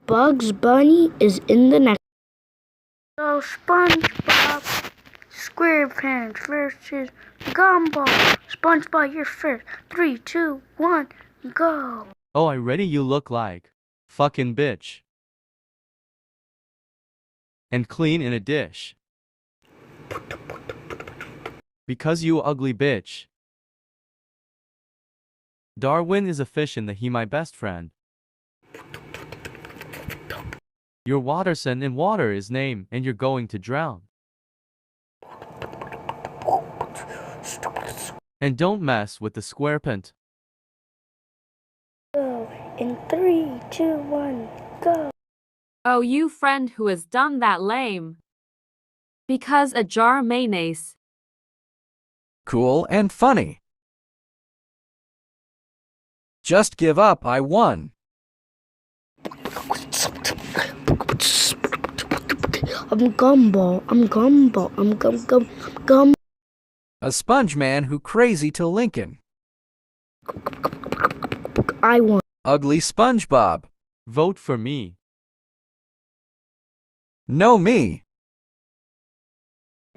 Bugs Bunny is in the next. So SpongeBob SquarePants versus Gumball. SpongeBob, you're first. 3, 2, 1, go. Oh, I ready you look like. Fucking bitch. And clean in a dish. Because you ugly bitch. Darwin is a fish in the he my best friend. Your Watterson in water is name and you're going to drown. And don't mess with the SquarePant. Go. In 3, 2, 1, go. Oh, you friend who has done that lame. Because a jar mayonnaise. Cool and funny. Just give up, I won. I'm Gumball. I'm Gumball. I'm Gum. A sponge man who crazy to Lincoln. I won. Ugly SpongeBob. Vote for me. No me.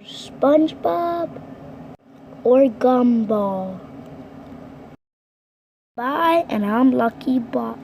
SpongeBob or Gumball. Bye, and I'm Lucky Bob.